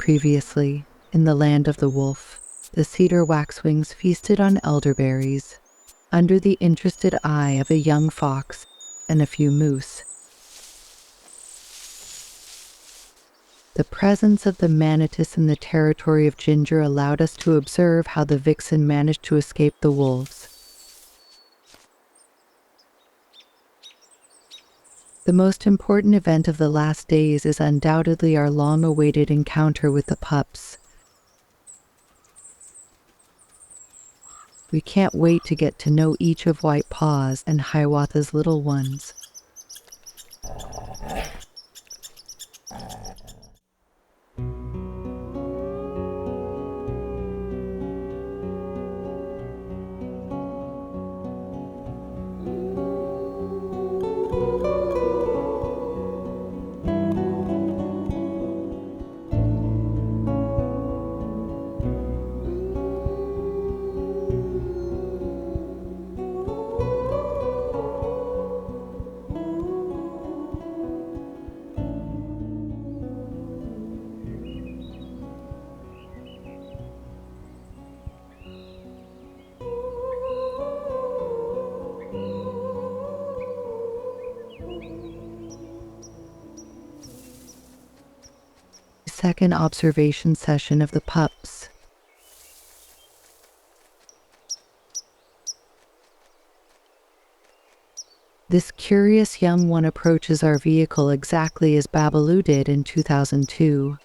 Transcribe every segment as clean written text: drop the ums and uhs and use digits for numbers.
Previously, in the land of the wolf, the cedar waxwings feasted on elderberries, under the interested eye of a young fox and a few moose. The presence of the manatee in the territory of Ginger allowed us to observe how the vixen managed to escape the wolves. The most important event of the last days is undoubtedly our long-awaited encounter with the pups. We can't wait to get to know each of White-Paws and Hiawatha's little ones. Second observation session of the pups. This curious young one approaches our vehicle exactly as Babaloo did in 2002.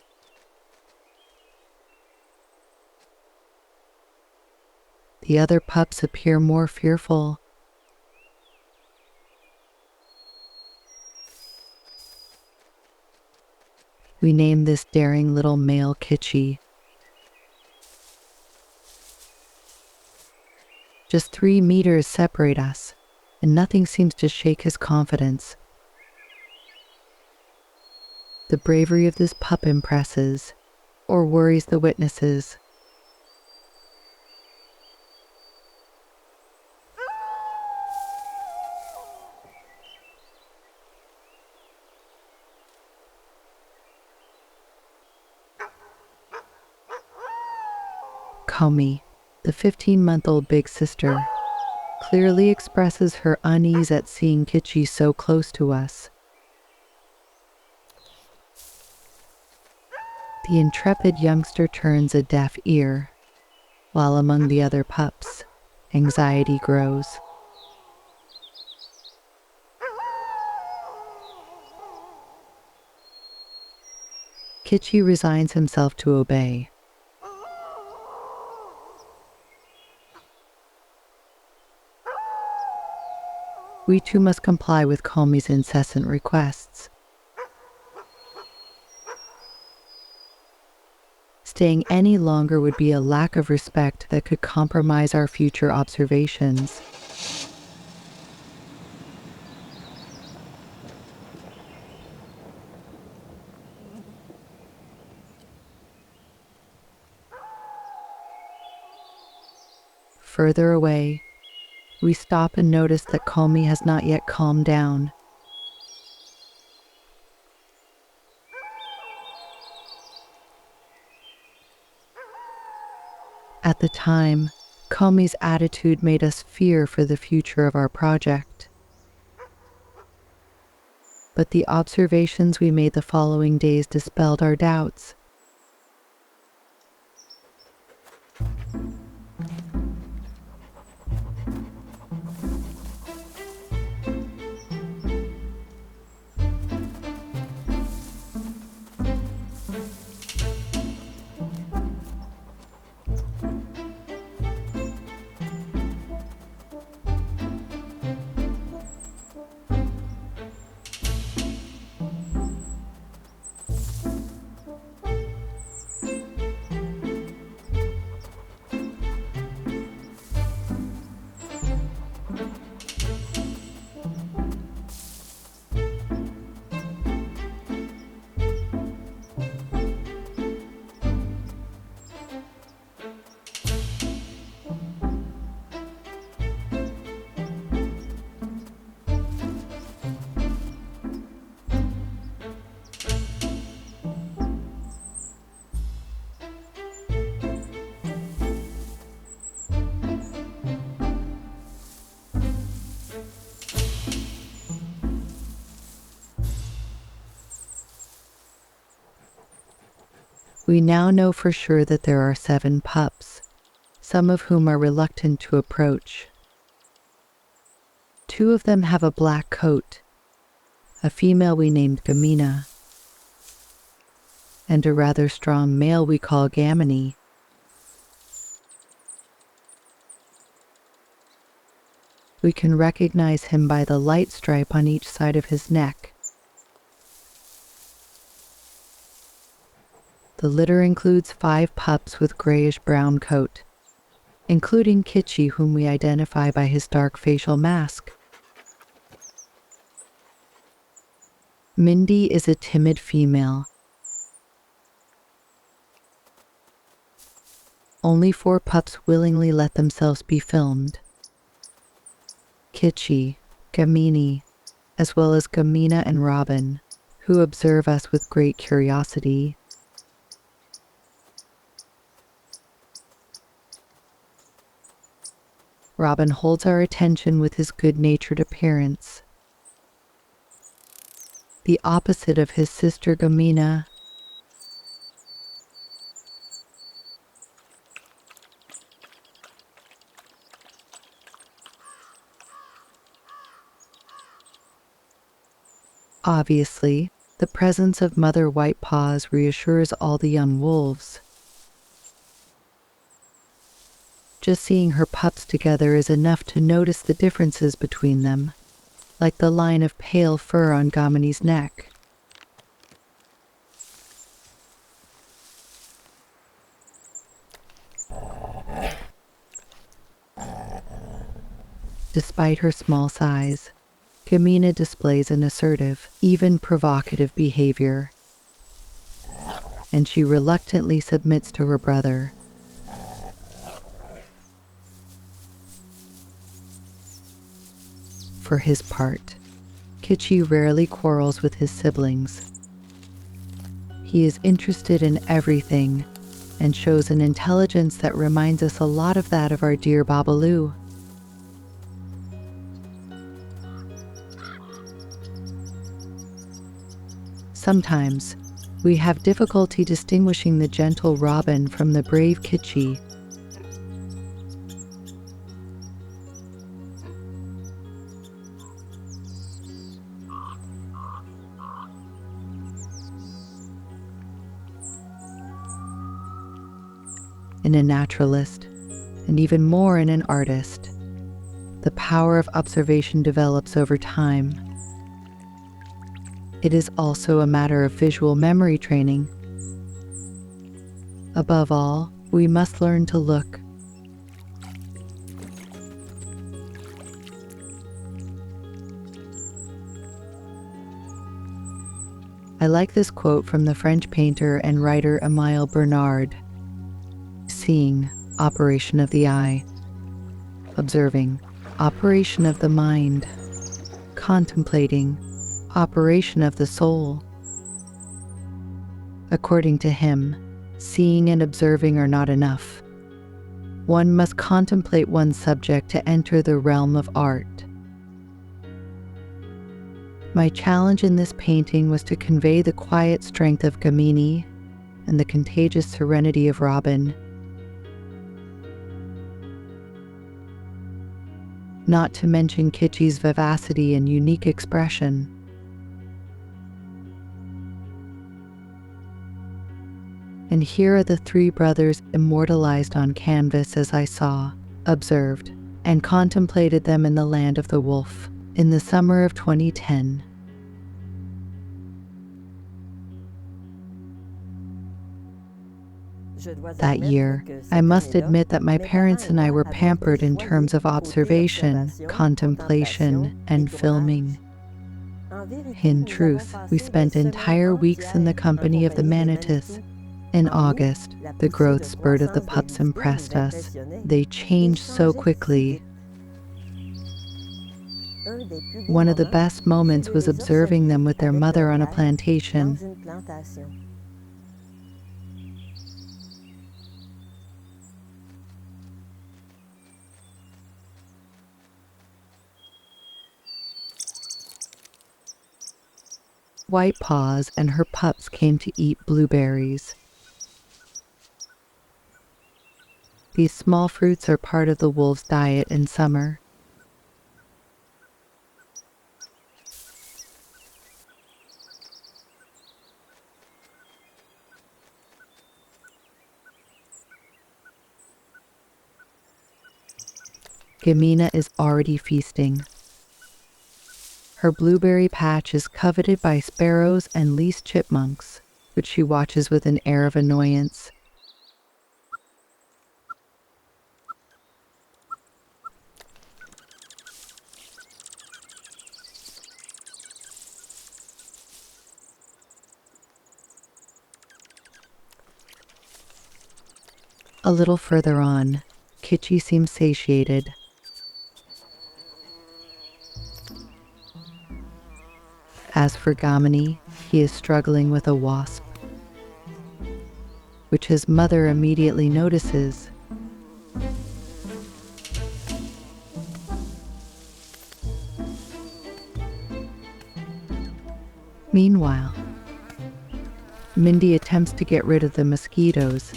The other pups appear more fearful. We name this daring little male Kitschy. Just 3 meters separate us, and nothing seems to shake his confidence. The bravery of this pup impresses, or worries the witnesses. Comey, the 15-month-old big sister, clearly expresses her unease at seeing Kitschy so close to us. The intrepid youngster turns a deaf ear, while among the other pups, anxiety grows. Kitschy resigns himself to obey. We too must comply with Comey's incessant requests. Staying any longer would be a lack of respect that could compromise our future observations. Further away, we stop and notice that Comey has not yet calmed down. At the time, Comey's attitude made us fear for the future of our project. But the observations we made the following days dispelled our doubts. We now know for sure that there are 7 pups, some of whom are reluctant to approach. 2 of them have a black coat, a female we named Gamina, and a rather strong male we call Gamini. We can recognize him by the light stripe on each side of his neck. The litter includes 5 pups with grayish-brown coat, including Kitschy, whom we identify by his dark facial mask. Mindy is a timid female. Only 4 pups willingly let themselves be filmed. Kitschy, Gamini, as well as Gamina and Robin, who observe us with great curiosity. Robin holds our attention with his good-natured appearance. The opposite of his sister Gamina. Obviously, the presence of Mother White-Paws reassures all the young wolves. Just seeing her pups together is enough to notice the differences between them, like the line of pale fur on Gamini's neck. Despite her small size, Gamina displays an assertive, even provocative behavior, and she reluctantly submits to her brother. For his part, Kitschy rarely quarrels with his siblings. He is interested in everything and shows an intelligence that reminds us a lot of that of our dear Babalu. Sometimes, we have difficulty distinguishing the gentle Robin from the brave Kitschy. In a naturalist, and even more in an artist, the power of observation develops over time. It is also a matter of visual memory training. Above all, we must learn to look. I like this quote from the French painter and writer Émile Bernard. Seeing, operation of the eye. Observing, operation of the mind. Contemplating, operation of the soul. According to him, seeing and observing are not enough. One must contemplate one's subject to enter the realm of art. My challenge in this painting was to convey the quiet strength of Gamini and the contagious serenity of Robin. Not to mention Kitschy's vivacity and unique expression. And here are the 3 brothers immortalized on canvas as I saw, observed, and contemplated them in the land of the wolf, in the summer of 2010. That year, I must admit that my parents and I were pampered in terms of observation, contemplation, and filming. In truth, we spent entire weeks in the company of the manatis. In August, the growth spurt of the pups impressed us. They changed so quickly. One of the best moments was observing them with their mother on a plantation. White-Paws and her pups came to eat blueberries. These small fruits are part of the wolves' diet in summer. Gamina is already feasting. Her blueberry patch is coveted by sparrows and least chipmunks, which she watches with an air of annoyance. A little further on, Kitchi seems satiated. As for Gamini, he is struggling with a wasp, which his mother immediately notices. Meanwhile, Mindy attempts to get rid of the mosquitoes.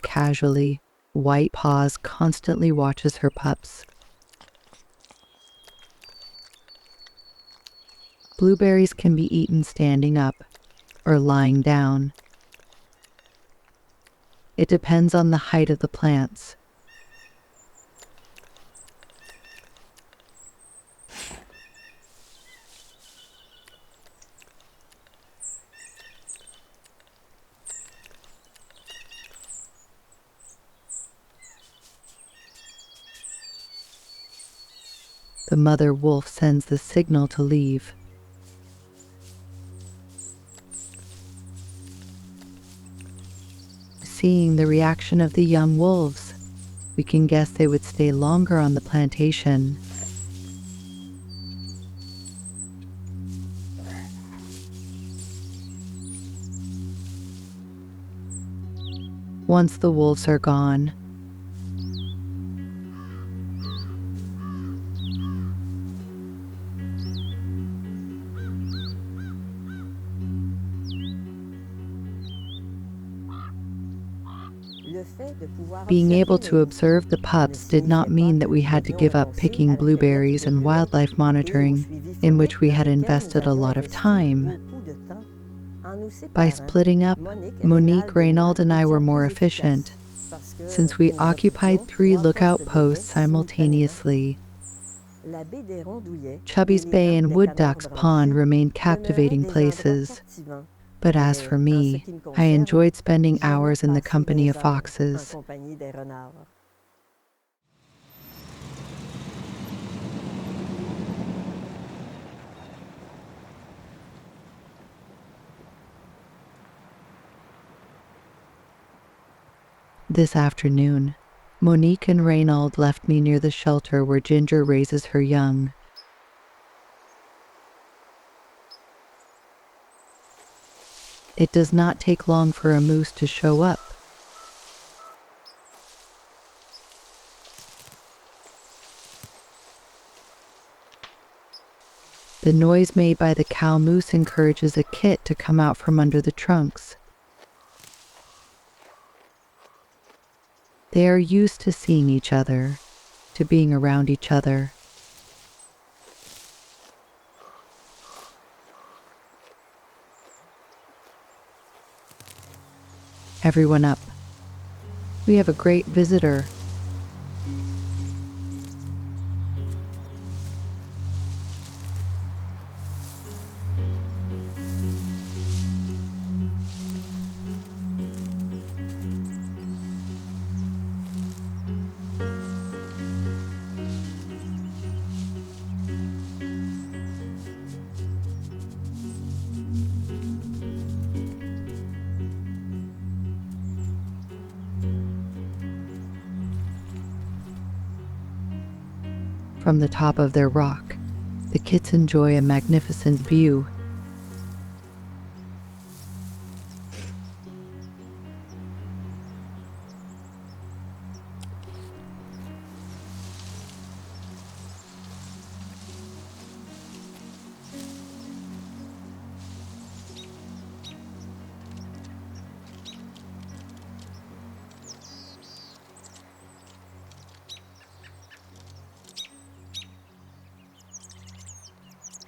Casually, White-Paws constantly watches her pups. Blueberries can be eaten standing up or lying down. It depends on the height of the plants. The mother wolf sends the signal to leave. Seeing the reaction of the young wolves, we can guess they would stay longer on the plantation. Once the wolves are gone, being able to observe the pups did not mean that we had to give up picking blueberries and wildlife monitoring, in which we had invested a lot of time. By splitting up, Monique, Raynald, and I were more efficient, since we occupied 3 lookout posts simultaneously. Chubby's Bay and Wood Duck's Pond remained captivating places. But as for me, I enjoyed spending hours in the company of foxes. This afternoon, Monique and Raynald left me near the shelter where Ginger raises her young. It does not take long for a moose to show up. The noise made by the cow moose encourages a kit to come out from under the trunks. They are used to seeing each other, to being around each other. Everyone up. We have a great visitor. From the top of their rock, the kits enjoy a magnificent view.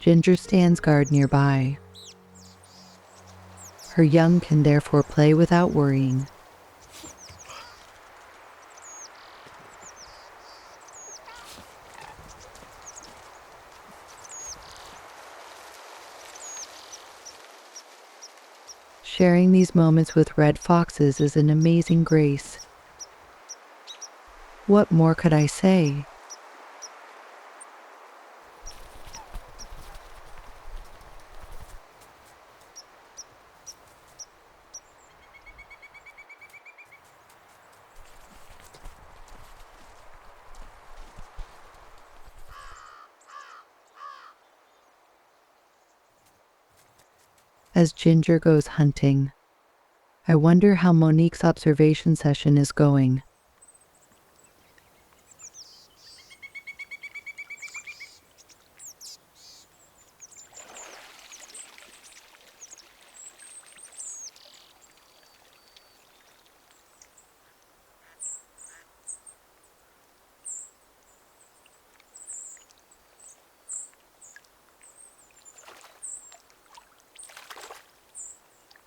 Ginger stands guard nearby. Her young can therefore play without worrying. Sharing these moments with red foxes is an amazing grace. What more could I say? As Ginger goes hunting, I wonder how Monique's observation session is going.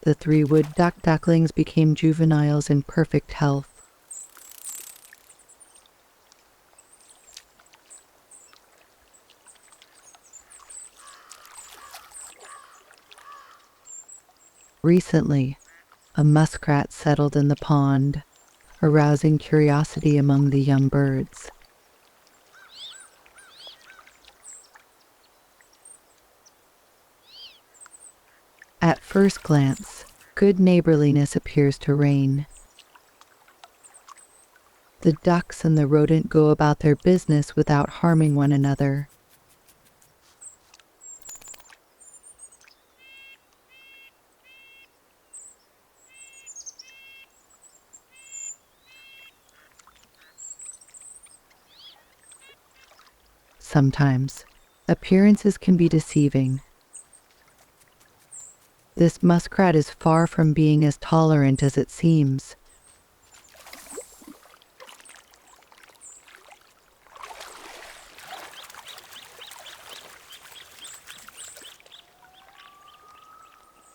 The 3 wood ducklings became juveniles in perfect health. Recently, a muskrat settled in the pond, arousing curiosity among the young birds. At first glance, good neighborliness appears to reign. The ducks and the rodent go about their business without harming one another. Sometimes, appearances can be deceiving. This muskrat is far from being as tolerant as it seems.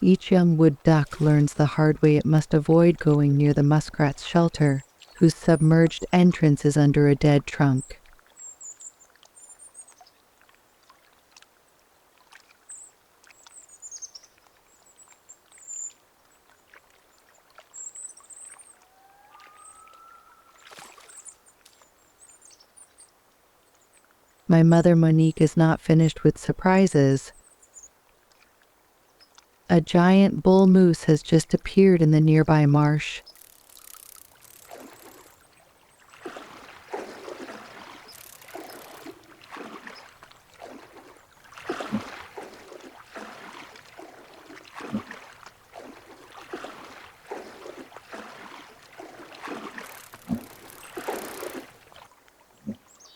Each young wood duck learns the hard way it must avoid going near the muskrat's shelter, whose submerged entrance is under a dead trunk. My mother Monique is not finished with surprises. A giant bull moose has just appeared in the nearby marsh.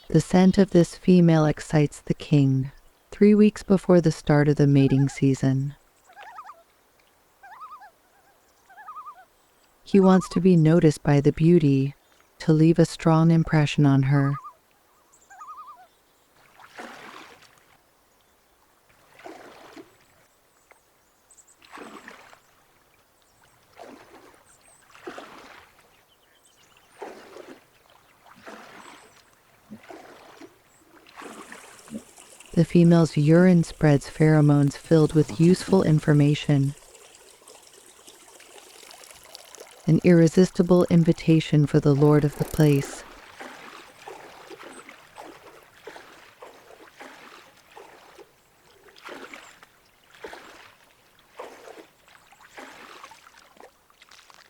The scent of this female excites the king, 3 weeks before the start of the mating season. He wants to be noticed by the beauty, to leave a strong impression on her. The female's urine spreads pheromones filled with useful information. An irresistible invitation for the lord of the place.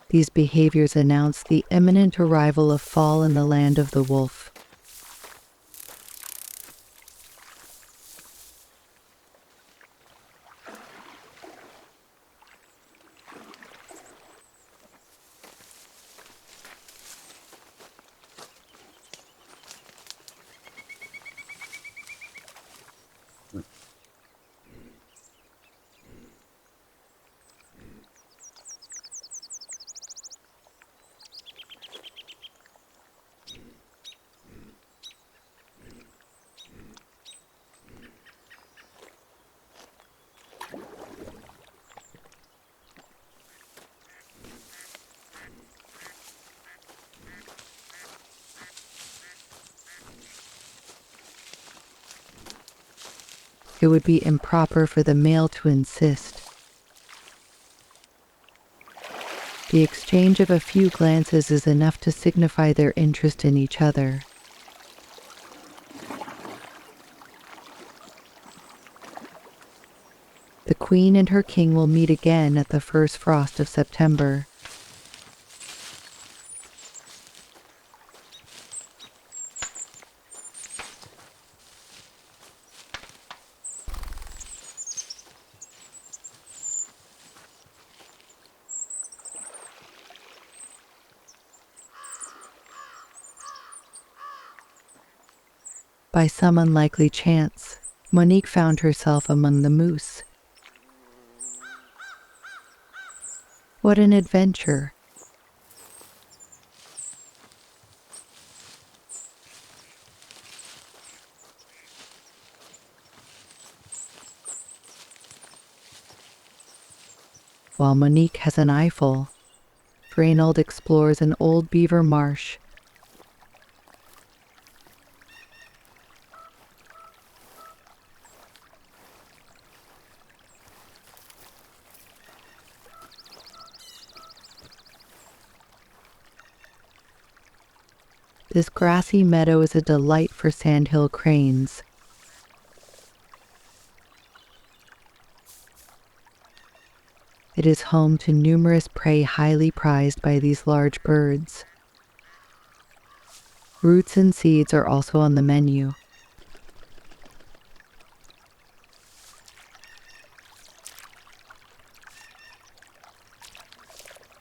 These behaviors announce the imminent arrival of fall in the land of the wolf. It would be improper for the male to insist. The exchange of a few glances is enough to signify their interest in each other. The queen and her king will meet again at the first frost of September. By some unlikely chance, Monique found herself among the moose. What an adventure! While Monique has an eyeful, Raynald explores an old beaver marsh. This grassy meadow is a delight for sandhill cranes. It is home to numerous prey highly prized by these large birds. Roots and seeds are also on the menu.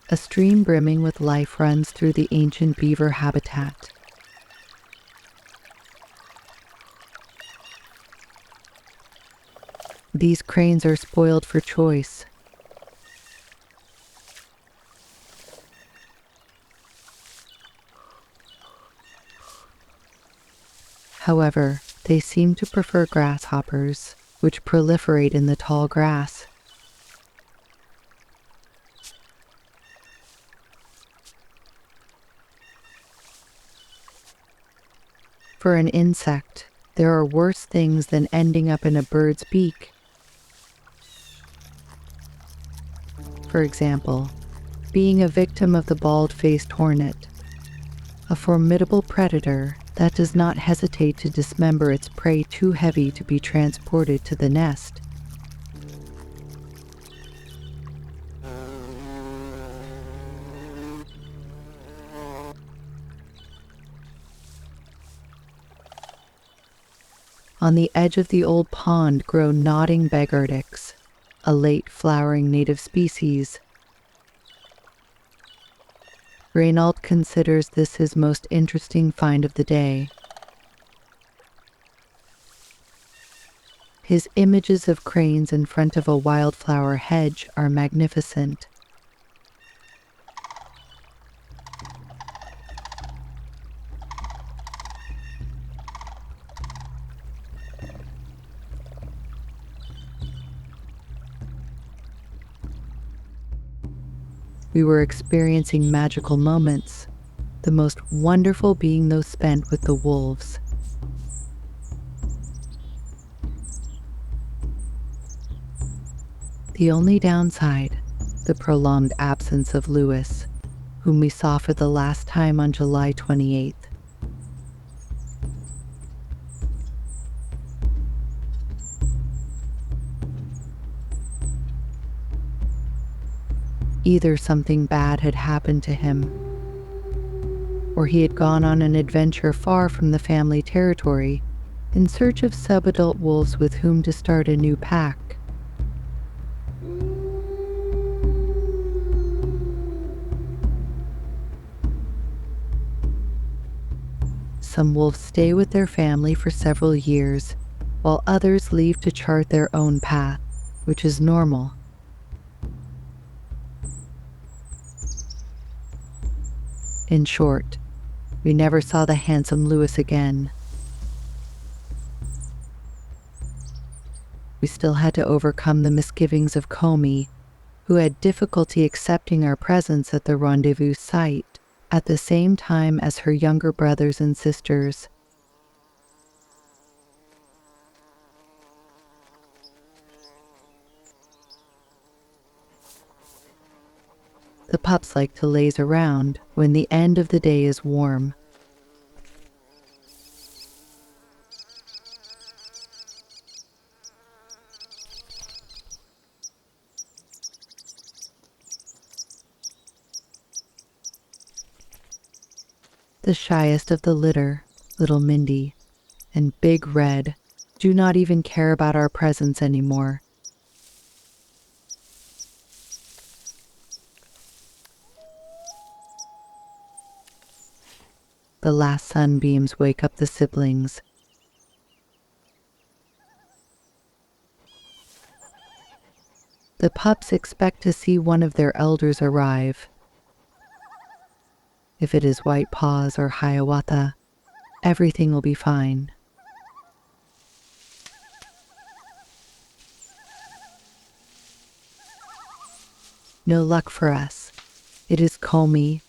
A stream brimming with life runs through the ancient beaver habitat. These cranes are spoiled for choice. However, they seem to prefer grasshoppers, which proliferate in the tall grass. For an insect, there are worse things than ending up in a bird's beak. For example, being a victim of the bald-faced hornet, a formidable predator that does not hesitate to dismember its prey too heavy to be transported to the nest. On the edge of the old pond grow nodding beggardics, a late flowering native species. Raynald considers this his most interesting find of the day. His images of cranes in front of a wildflower hedge are magnificent. We were experiencing magical moments, the most wonderful being those spent with the wolves. The only downside, the prolonged absence of Lewis, whom we saw for the last time on July 28th. Either something bad had happened to him, or he had gone on an adventure far from the family territory in search of sub-adult wolves with whom to start a new pack. Some wolves stay with their family for several years, while others leave to chart their own path, which is normal. In short, we never saw the handsome Lewis again. We still had to overcome the misgivings of Comey, who had difficulty accepting our presence at the rendezvous site at the same time as her younger brothers and sisters. The pups like to laze around when the end of the day is warm. The shyest of the litter, little Mindy, and Big Red, do not even care about our presence anymore. The last sunbeams wake up the siblings. The pups expect to see one of their elders arrive. If it is White-Paws or Hiawatha, everything will be fine. No luck for us. It is Comey.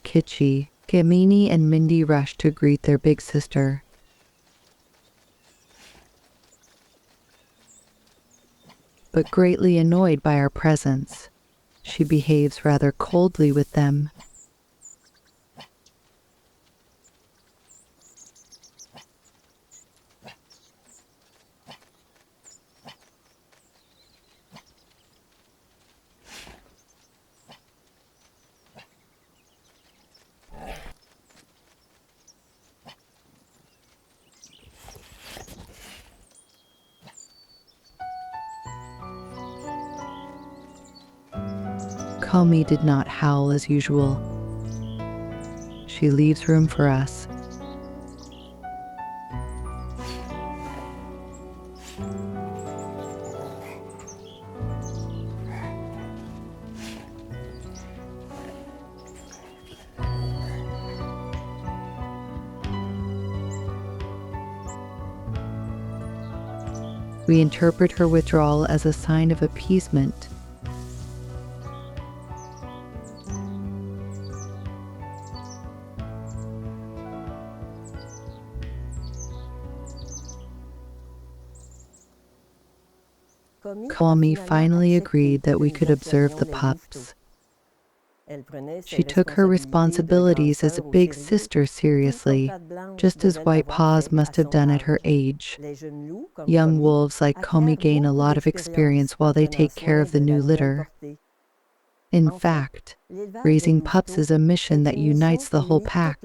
Kitschy, Gamini, and Mindy rush to greet their big sister. But greatly annoyed by our presence, she behaves rather coldly with them. Comey did not howl as usual. She leaves room for us. We interpret her withdrawal as a sign of appeasement. Comey finally agreed that we could observe the pups. She took her responsibilities as a big sister seriously, just as White-Paws must have done at her age. Young wolves like Comey gain a lot of experience while they take care of the new litter. In fact, raising pups is a mission that unites the whole pack.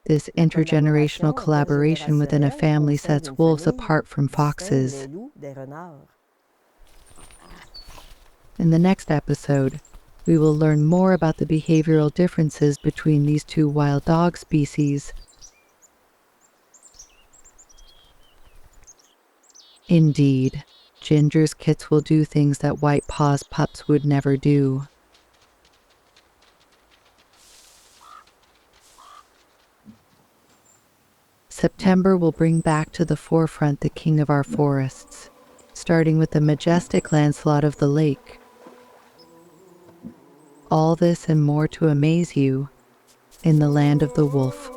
This intergenerational collaboration within a family sets wolves apart from foxes. In the next episode, we will learn more about the behavioral differences between these two wild dog species. Indeed, Ginger's kits will do things that White-Paws pups would never do. September will bring back to the forefront the king of our forests, starting with the majestic landslot of the lake. All this and more to amaze you in the land of the wolf.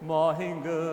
마행근